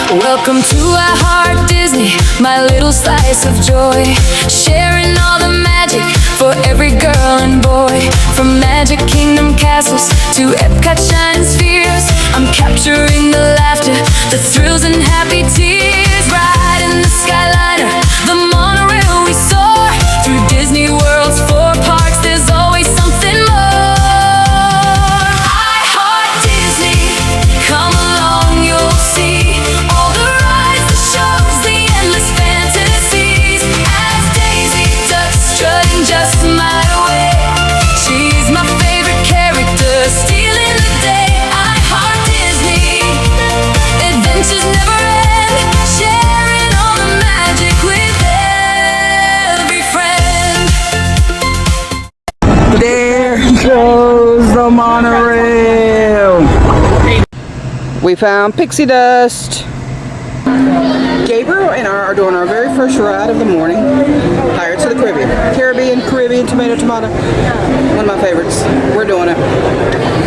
Welcome to our heart, Disney, my little slice of joy. Sharing all the magic for every girl and boy. From Magic Kingdom castles to Epcot shining spheres, I'm capturing the laughter, the thrills and happy tears. Riding the Skyliner, the monorail we soar. Through Disney World's 4 parks, there's always something more. I heart Disney, come along, you'll see. All the rides, the shows, the endless fantasies. As Daisy ducks strutting just my way, she's my favorite character, stealing the day. I heart Disney, adventures never end, sharing all the magic with every friend. There goes the monorail. We found pixie dust. Gabriel and I are doing our very first ride of the morning. Pirates of the Caribbean. Caribbean, tomato. One of my favorites. We're doing it.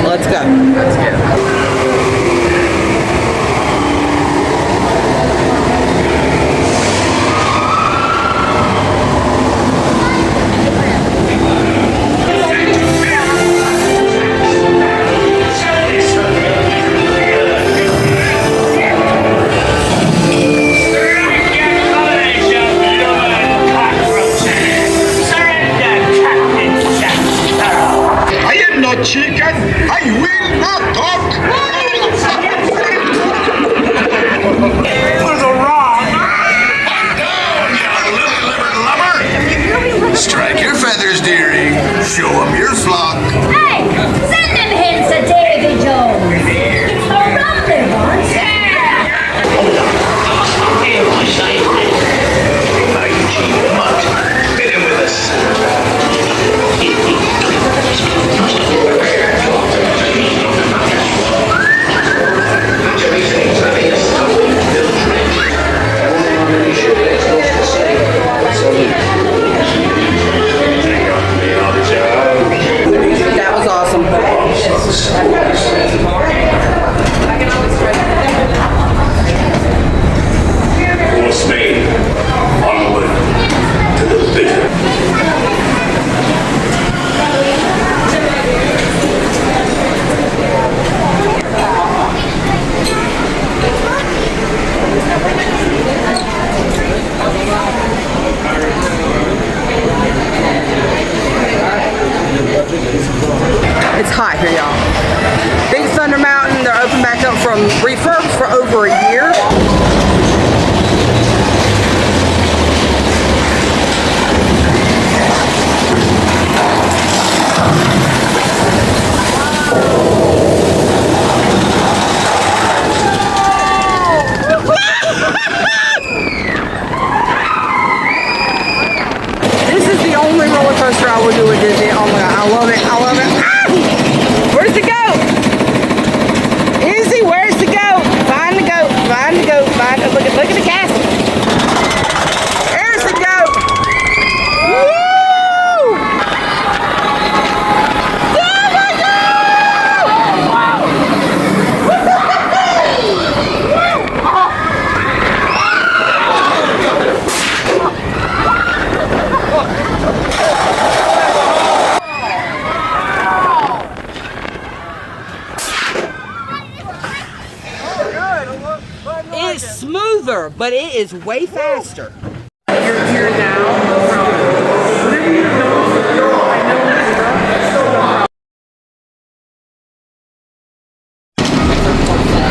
Let's go. Let's go. Chicken, I will not talk. For the wrong. Down, you lily-livered lubber. Strike your feathers, dearie. Show 'em your flock. Hey, send them hints to Davy Jones. It's the rum they want. Hit him with us. That was awesome. What's made onward to the bitter. It's hot here, y'all. Big Thunder Mountain, they're open back up from refurb for over a year. This is the only roller coaster I would do at Disney. Oh my God, I love it. I love it. Ah! Where's the goat? Izzy, where's the goat? Find the goat. Find the goat. Find it. Look at the castle. There's the goat. Woo! Oh my God! It's smoother, but it is way faster. You're here now.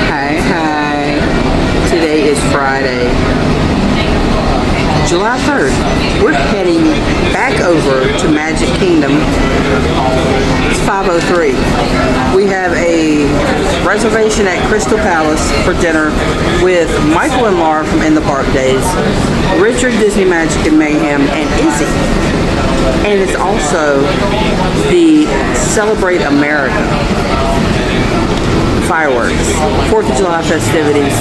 Hi. Today is Friday, July 3rd. We're heading back over to Magic Kingdom. It's 5:03. We have a reservation at Crystal Palace for dinner with Michael and Laura from In the Park Daze, Richard, Disney Magic and Mayhem, and Izzy. And it's also the Celebrate America fireworks, 4th of July festivities.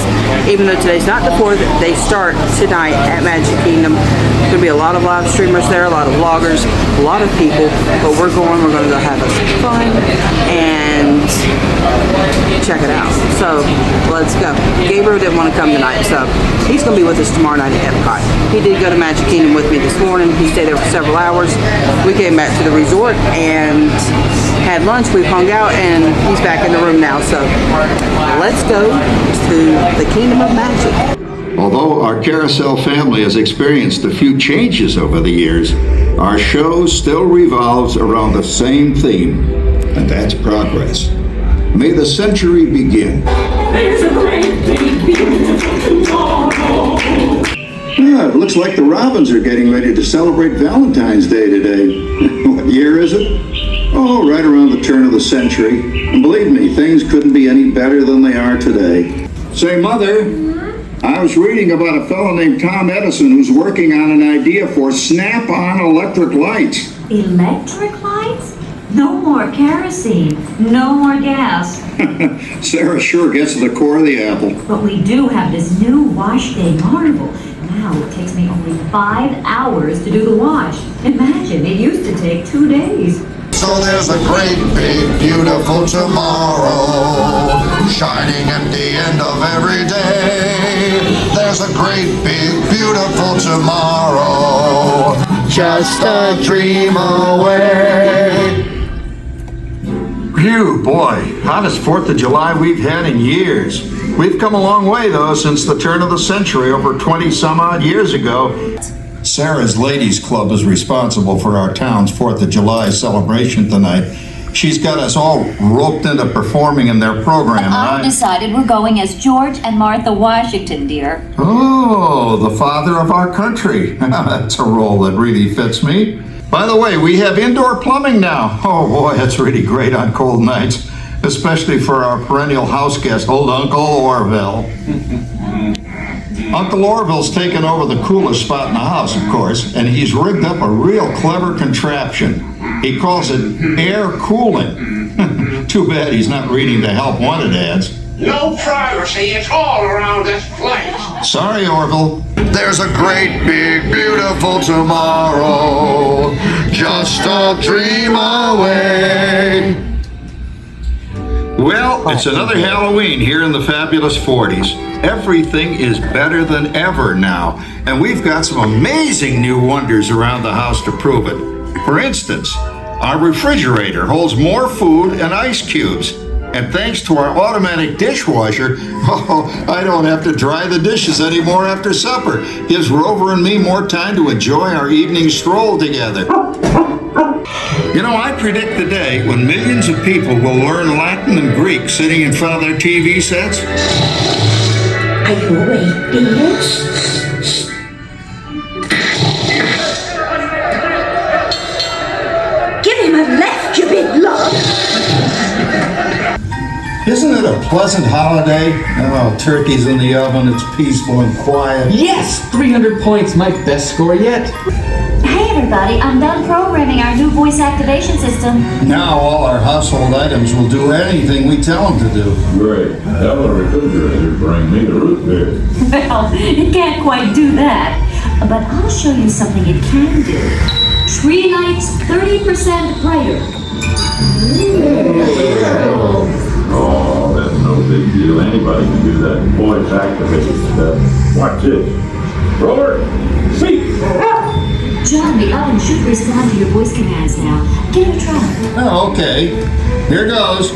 Even though today's not the 4th, they start tonight at Magic Kingdom. There's going to be a lot of live streamers there, a lot of vloggers, a lot of people, but we're going to go have us fun and check it out. So let's go. Gabriel didn't want to come tonight, so he's going to be with us tomorrow night at Epcot. He did go to Magic Kingdom with me this morning. He stayed there for several hours. We came back to the resort and had lunch. We've hung out, and he's back in the room now. So let's go to the Kingdom of Magic. Although our Carousel family has experienced a few changes over the years, our show still revolves around the same theme, and that's progress. May the century begin. There's a great big beautiful tomorrow. It looks like the Robins are getting ready to celebrate Valentine's Day today. What year is it? Oh, right around the turn of the century. And believe me, things couldn't be any better than they are today. Say, Mother, I was reading about a fellow named Tom Edison who's working on an idea for snap-on electric lights. Electric lights? No more kerosene, no more gas. Sarah sure gets to the core of the apple. But we do have this new wash day marvel. Now it takes me only 5 hours to do the wash. Imagine, it used to take 2 days. So there's a great, big, beautiful tomorrow, shining at the end of every day. There's a great, big, beautiful tomorrow, just a dream away. Phew, boy, hottest 4th of July we've had in years. We've come a long way, though, since the turn of the century, over 20 some odd years ago. Sarah's Ladies Club is responsible for our town's 4th of July celebration tonight. She's got us all roped into performing in their program. I've decided we're going as George and Martha Washington, dear. Oh, the father of our country. That's a role that really fits me. By the way, we have indoor plumbing now. Oh boy, that's really great on cold nights, especially for our perennial house guest, old Uncle Orville. Uncle Orville's taken over the coolest spot in the house, of course, and he's rigged up a real clever contraption. He calls it air cooling. Too bad he's not reading the help wanted ads. No privacy at all around this place. Sorry, Orville. There's a great, big, beautiful tomorrow, just a dream away. Well, it's another Halloween here in the fabulous 40s. Everything is better than ever now, and we've got some amazing new wonders around the house to prove it. For instance, our refrigerator holds more food and ice cubes. And thanks to our automatic dishwasher, I don't have to dry the dishes anymore after supper. Gives Rover and me more time to enjoy our evening stroll together. You know, I predict the day when millions of people will learn Latin and Greek sitting in front of their TV sets. Are you awake, dear? Give him a left, you big lug. Isn't it a pleasant holiday? Oh, turkey's in the oven, it's peaceful and quiet. Yes, 300 points, my best score yet. Hey everybody, I'm done programming our new voice activation system. Now all our household items will do anything we tell them to do. Great. Tell the refrigerator to bring me the root beer. Well, it can't quite do that. But I'll show you something it can do. Tree lights 30% brighter. Oh, that's no big deal. Anybody can do that voice activated stuff. Watch this. Rover, speak. John, the oven should respond to your voice commands now. Give it a try. Oh, okay. Here goes.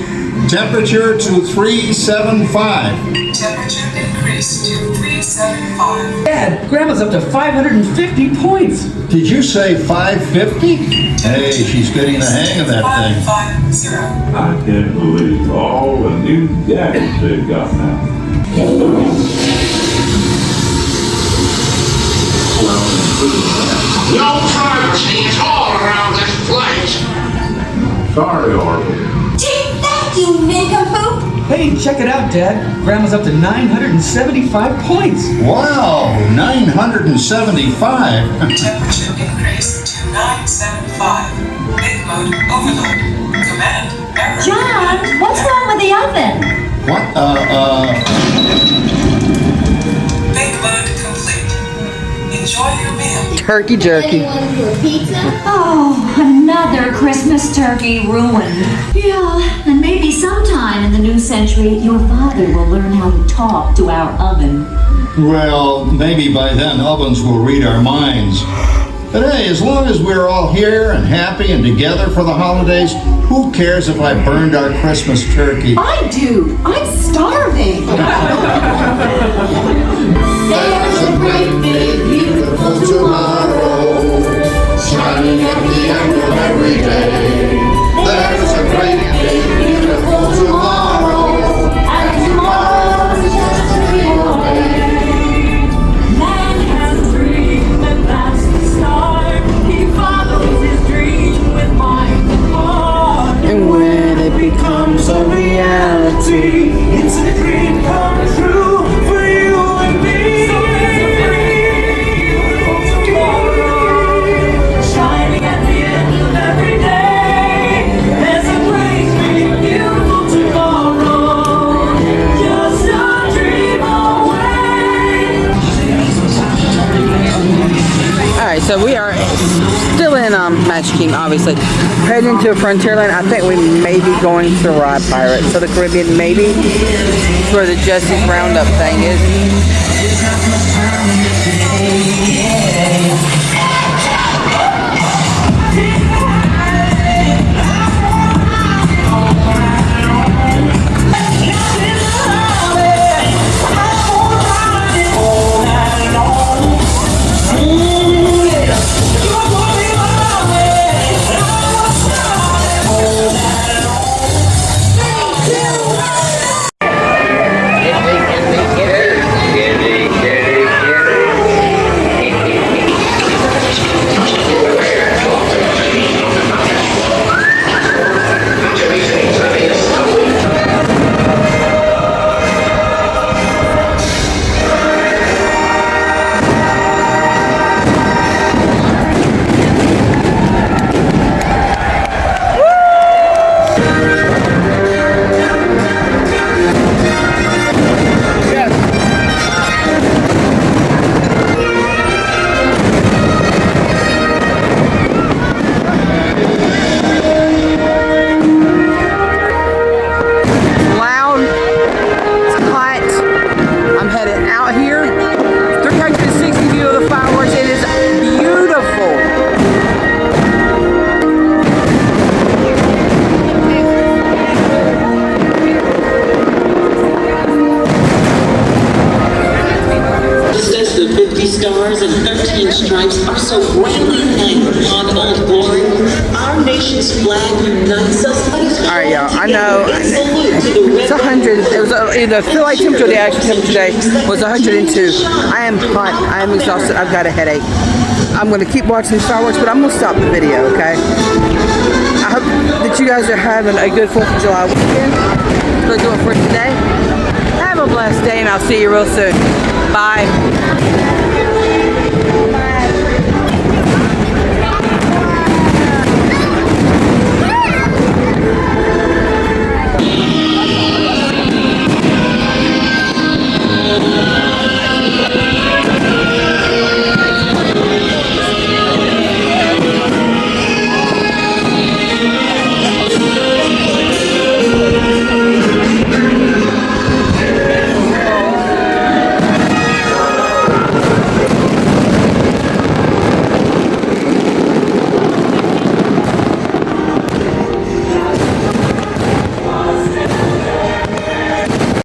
Temperature to 375. Temperature increased to 375. Dad, Grandma's up to 550 points. Did you say 550? Hey, she's getting the hang of that thing. 550. I can't believe all the new gadgets they've got now. No privacy at all around this place. Sorry, Orville. Take that, you nincompoop! Hey, check it out, Dad. Grandma's up to 975 points. Wow, 975. Temperature increased to 975. Big mode overload. Command error. John, what's wrong with the oven? What? Big bag complete. Enjoy your meal. Turkey jerky. Anyone for pizza? Oh, another Christmas turkey ruined. Yeah, and maybe sometime in the new century, your father will learn how to talk to our oven. Well, maybe by then ovens will read our minds. But hey, as long as we're all here and happy and together for the holidays, who cares if I burned our Christmas turkey? I do. I'm starving. There's a great big beautiful tomorrow, shining at the end of every day. There's a great big beautiful tomorrow, and tomorrow's just a dream away. Man has a dream and that's the start. He follows his dream with mind and heart. And when it becomes a reality, It's a dream come true for you and me. So there's a great beautiful tomorrow, shining at the end of every day. There's a great big beautiful tomorrow, just a dream away. Alright, so we are still in Magic Kingdom, obviously. Heading into a Frontierland. I think we may be going to ride Pirates of the Caribbean, maybe. It's where the Jesse's Roundup thing is. Stars and 13 stripes are so grandly hanging on Old Glory. Our nation's flag unites us. All right, y'all. I know it's 100. It was either feel like temperature, the actual temperature today was 102. I am hot. I am exhausted. I've got a headache. I'm going to keep watching the fireworks, but I'm going to stop the video. Okay. I hope that you guys are having a good 4th of July weekend. We'll do it for today. Have a blessed day, and I'll see you real soon. Bye.